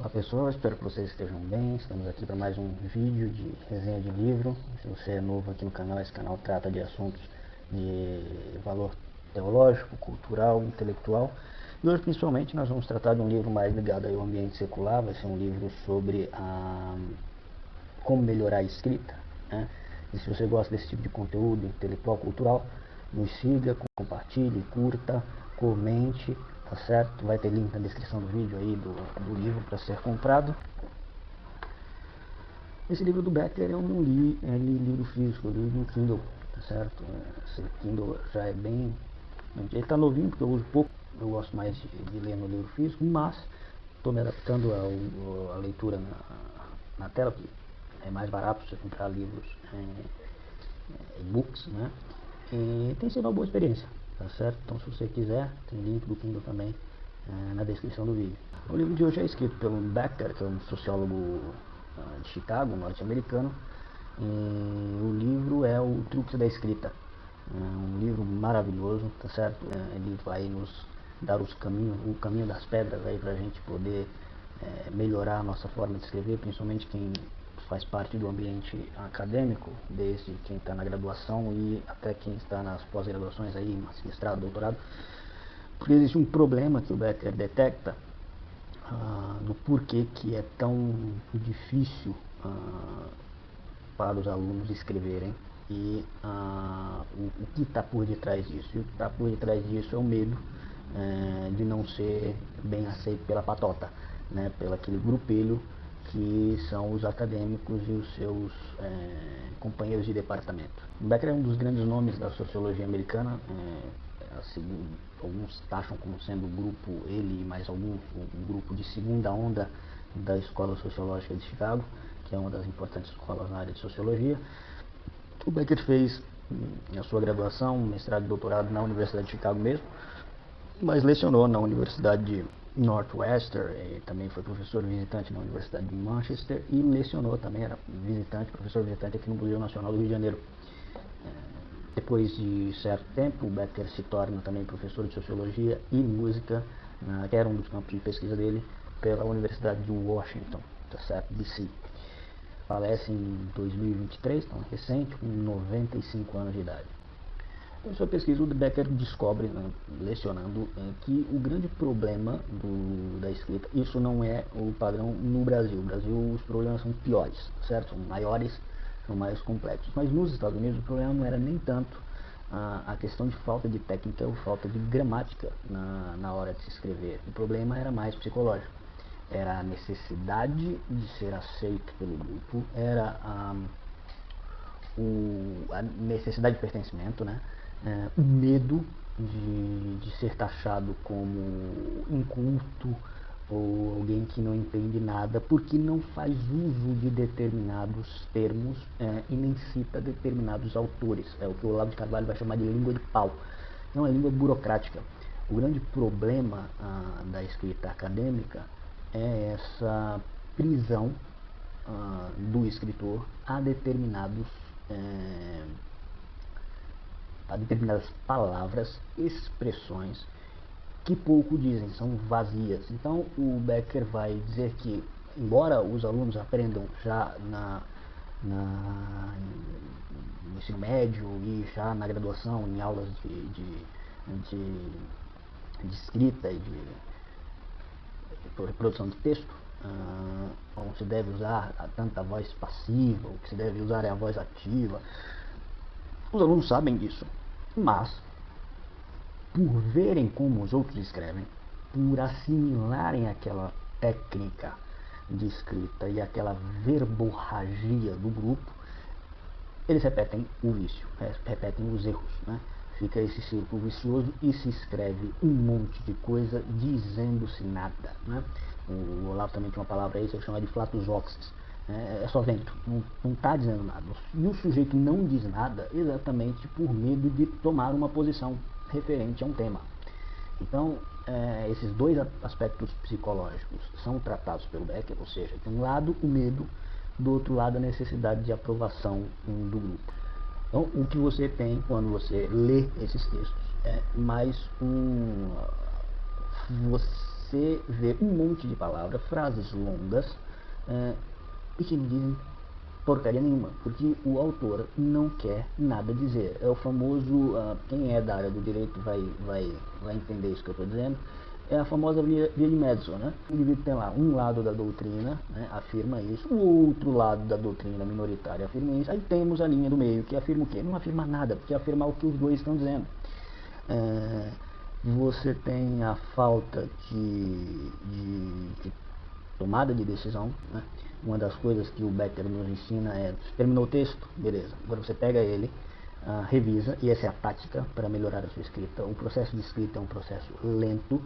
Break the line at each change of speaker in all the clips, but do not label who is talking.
Olá pessoal, espero que vocês estejam bem. Estamos aqui para mais um vídeo de resenha de livro. Se você é novo aqui no canal, esse canal trata de assuntos de valor teológico, cultural, intelectual. E hoje principalmente nós vamos tratar de um livro mais ligado ao ambiente secular. Vai ser um livro sobre como melhorar a escrita, né? E se você gosta desse tipo de conteúdo intelectual, cultural, nos siga, compartilhe, curta, comente, tá certo? Vai ter link na descrição do vídeo aí do livro para ser comprado. Esse livro do Becker eu não li livro físico, eu li no Kindle, tá certo? Esse Kindle já é bem... Ele tá novinho porque eu uso pouco, eu gosto mais de ler no livro físico, mas estou me adaptando à leitura na tela, que é mais barato você comprar livros e-books, né? E tem sido uma boa experiência, tá certo? Então se você quiser, tem link do Kindle também na descrição do vídeo. O livro de hoje é escrito pelo Becker, que é um sociólogo de Chicago, norte-americano. E o livro é o Truques da Escrita. É um livro maravilhoso, tá certo? Ele vai nos dar o caminho das pedras aí pra gente poder melhorar a nossa forma de escrever, principalmente quem faz parte do ambiente acadêmico, desde quem está na graduação e até quem está nas pós-graduações aí, mestrado, doutorado, porque existe um problema que o Becker detecta do porquê que é tão difícil para os alunos escreverem e o que está por detrás disso. E o que está por detrás disso é o medo de não ser bem aceito pela patota, né, pelo aquele grupelho que são os acadêmicos e os seus companheiros de departamento. Becker é um dos grandes nomes da sociologia americana. Assim, alguns taxam como sendo o grupo, ele e mais alguns, um grupo de segunda onda da Escola Sociológica de Chicago, que é uma das importantes escolas na área de sociologia. O Becker fez a sua graduação, mestrado e doutorado na Universidade de Chicago mesmo, mas lecionou na Universidade de Northwestern, e também foi professor visitante na Universidade de Manchester e lecionou também, era professor visitante aqui no Museu Nacional do Rio de Janeiro. Depois de certo tempo, o Becker se torna também professor de Sociologia e Música, que era um dos campos de pesquisa dele, pela Universidade de Washington, tá certo? DC. Falece em 2023, tão recente, com 95 anos de idade. Em sua pesquisa, o Becker descobre, lecionando, que o grande problema da escrita, isso não é o padrão no Brasil. No Brasil, os problemas são piores, certo? São maiores, são mais complexos. Mas nos Estados Unidos, o problema não era nem tanto a questão de falta de técnica ou falta de gramática na hora de se escrever. O problema era mais psicológico. Era a necessidade de ser aceito pelo grupo, era a necessidade de pertencimento, né? O medo de ser taxado como inculto ou alguém que não entende nada porque não faz uso de determinados termos e nem cita determinados autores. É o que o Olavo de Carvalho vai chamar de língua de pau. Não é língua burocrática. O grande problema da escrita acadêmica é essa prisão do escritor a determinadas palavras, expressões que pouco dizem, são vazias. Então o Becker vai dizer que, embora os alunos aprendam já no ensino médio e já na graduação, em aulas de escrita e de reprodução de texto, como se deve usar tanta voz passiva, o que se deve usar é a voz ativa. Os alunos sabem disso, mas por verem como os outros escrevem, por assimilarem aquela técnica de escrita e aquela verborragia do grupo, eles repetem o vício, repetem os erros, né? Fica esse círculo vicioso e se escreve um monte de coisa dizendo-se nada, né? O Olavo também tinha uma palavra aí que eu chamo de flatus vox, é só vento, não está dizendo nada. E o sujeito não diz nada exatamente por medo de tomar uma posição referente a um tema. Então, esses dois aspectos psicológicos são tratados pelo Becker, ou seja, de um lado o medo, do outro lado a necessidade de aprovação do grupo. Então, o que você tem quando você lê esses textos é mais você vê um monte de palavras, frases longas, e que não dizem porcaria nenhuma, porque o autor não quer nada dizer. É o famoso, quem é da área do direito vai entender isso que eu estou dizendo, é a famosa via de Madison, né? O indivíduo tem lá um lado da doutrina, né, afirma isso, o outro lado da doutrina minoritária afirma isso, aí temos a linha do meio, que afirma o quê? Não afirma nada, porque afirma o que os dois estão dizendo. Você tem a falta de tomada de decisão, né? Uma das coisas que o Becker nos ensina é, terminou o texto, beleza, agora você pega ele, revisa, e essa é a tática para melhorar a sua escrita. O processo de escrita é um processo lento,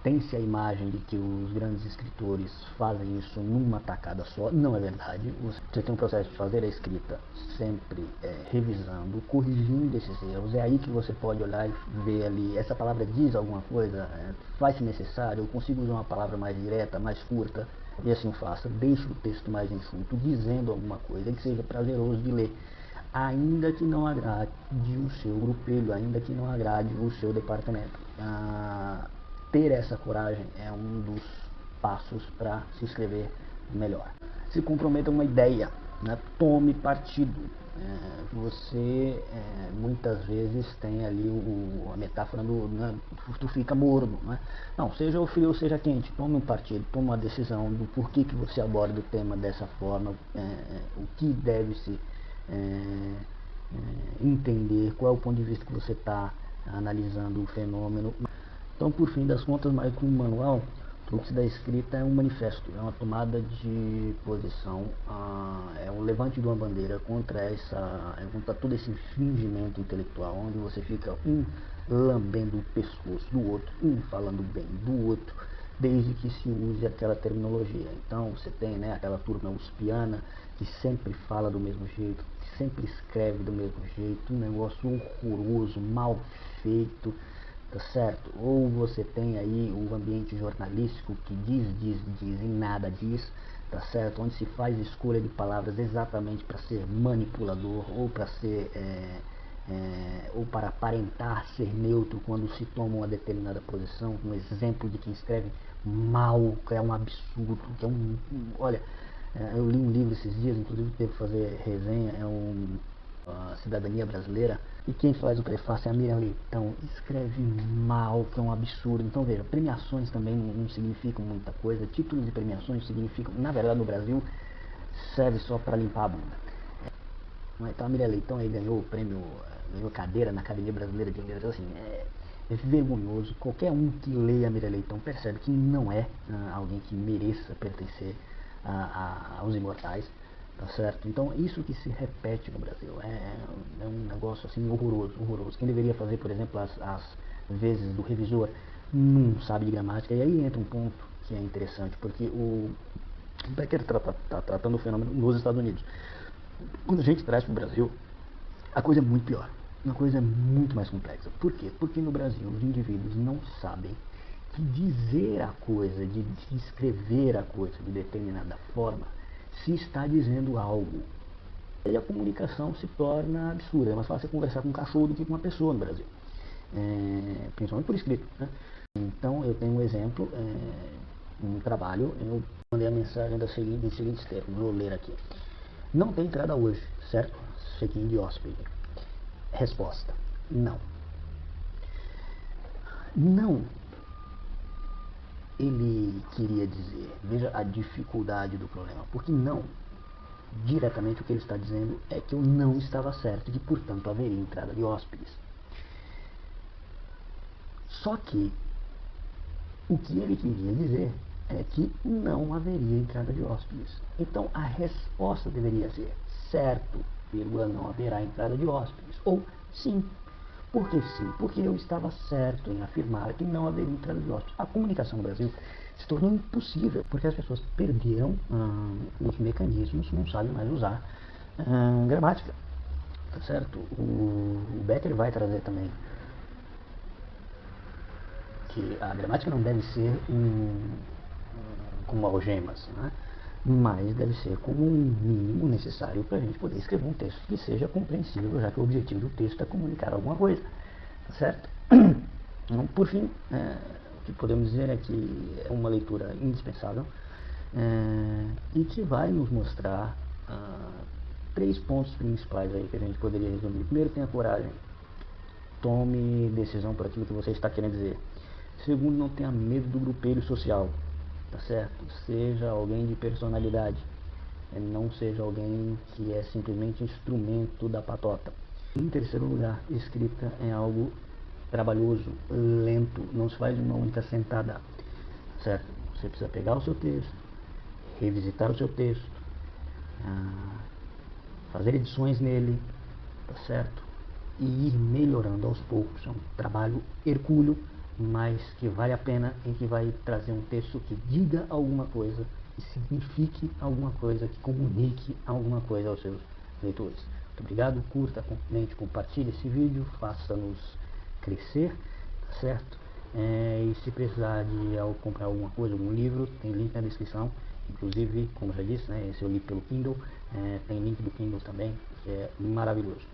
tem-se a imagem de que os grandes escritores fazem isso numa tacada só, não é verdade. Você tem um processo de fazer a escrita sempre revisando, corrigindo esses erros, é aí que você pode olhar e ver ali, essa palavra diz alguma coisa, faz-se necessário, eu consigo usar uma palavra mais direta, mais curta, e assim faça, deixe o texto mais enxuto, dizendo alguma coisa que seja prazeroso de ler, ainda que não agrade o seu grupelho, ainda que não agrade o seu departamento. Ter essa coragem é um dos passos para se escrever melhor. Se comprometa a uma ideia, né? Tome partido. Você muitas vezes tem ali a metáfora tu fica morno, né? Não, seja o frio ou seja quente, tome um partido, tome uma decisão do porquê que você aborda o tema dessa forma, o que deve se entender, qual é o ponto de vista que você está analisando o fenômeno. Então, por fim das contas, mais que um manual, o fluxo da escrita é um manifesto, é uma tomada de posição, é um levante de uma bandeira contra todo esse fingimento intelectual, onde você fica um lambendo o pescoço do outro, um falando bem do outro, desde que se use aquela terminologia. Então você tem, né, aquela turma uspiana que sempre fala do mesmo jeito, que sempre escreve do mesmo jeito, um negócio horroroso, mal feito, tá certo? Ou você tem aí o ambiente jornalístico que diz e nada diz, tá certo? Onde se faz escolha de palavras exatamente para ser manipulador ou para ser ou para aparentar ser neutro quando se toma uma determinada posição. Um exemplo de quem escreve mal, que é um absurdo, que é olha, eu li um livro esses dias, inclusive teve que fazer resenha, a Cidadania Brasileira, e quem faz o prefácio é a Miriam Leitão. Escreve mal, que é um absurdo. Então veja, premiações também não significam muita coisa, títulos de premiações significam, na verdade no Brasil, serve só para limpar a bunda. Então a Miriam Leitão aí ganhou o prêmio, ganhou cadeira na Academia Brasileira de Letras, assim, é vergonhoso. Qualquer um que leia a Miriam Leitão percebe que não é alguém que mereça pertencer aos imortais, tá certo? Então isso que se repete no Brasil é um negócio assim horroroso, horroroso. Quem deveria fazer, por exemplo, as vezes do revisor não sabe de gramática, e aí entra um ponto que é interessante, porque o Becker está tratando o fenômeno nos Estados Unidos. Quando a gente traz para o Brasil, a coisa é muito pior, uma coisa é muito mais complexa. Por quê? Porque no Brasil os indivíduos não sabem que dizer a coisa, de escrever a coisa de determinada forma, se está dizendo algo. E a comunicação se torna absurda. É mais fácil conversar com um cachorro do que com uma pessoa no Brasil, principalmente por escrito, né? Então eu tenho um exemplo, um trabalho, eu mandei a mensagem dos seguintes termos, vou ler aqui. Não tem entrada hoje, certo? Check-in de hóspede. Resposta: não. Não. Ele queria dizer, veja a dificuldade do problema, porque não, diretamente o que ele está dizendo é que eu não estava certo e que, portanto, haveria entrada de hóspedes. Só que o que ele queria dizer é que não haveria entrada de hóspedes. Então a resposta deveria ser certo, vírgula, não haverá entrada de hóspedes, ou sim. Por que sim? Porque eu estava certo em afirmar que não haveria entrada de hóspedes. A comunicação no Brasil se tornou impossível, porque as pessoas perderam os mecanismos, não sabem mais usar gramática, tá certo? O Becker vai trazer também que a gramática não deve ser como algemas, né? Mas deve ser como um mínimo necessário para a gente poder escrever um texto que seja compreensível, já que o objetivo do texto é comunicar alguma coisa, tá certo? Então, por fim, O que podemos dizer é que é uma leitura indispensável e que vai nos mostrar 3 pontos principais aí que a gente poderia resumir. Primeiro, tenha coragem. Tome decisão por aquilo que você está querendo dizer. Segundo, não tenha medo do grupelho social, tá certo? Seja alguém de personalidade, não seja alguém que é simplesmente instrumento da patota. Em terceiro lugar, escrita é algo trabalhoso, lento, não se faz em uma única sentada, certo? Você precisa pegar o seu texto, revisitar o seu texto, fazer edições nele, tá certo? E ir melhorando aos poucos. É um trabalho hercúleo, mas que vale a pena e que vai trazer um texto que diga alguma coisa, que signifique alguma coisa, que comunique alguma coisa aos seus leitores. Muito obrigado, curta, comente, compartilhe esse vídeo, faça-nos crescer, tá certo? E se precisar de comprar alguma coisa, algum livro, tem link na descrição. Inclusive, como já disse, esse eu li pelo Kindle, tem link do Kindle também, que é maravilhoso.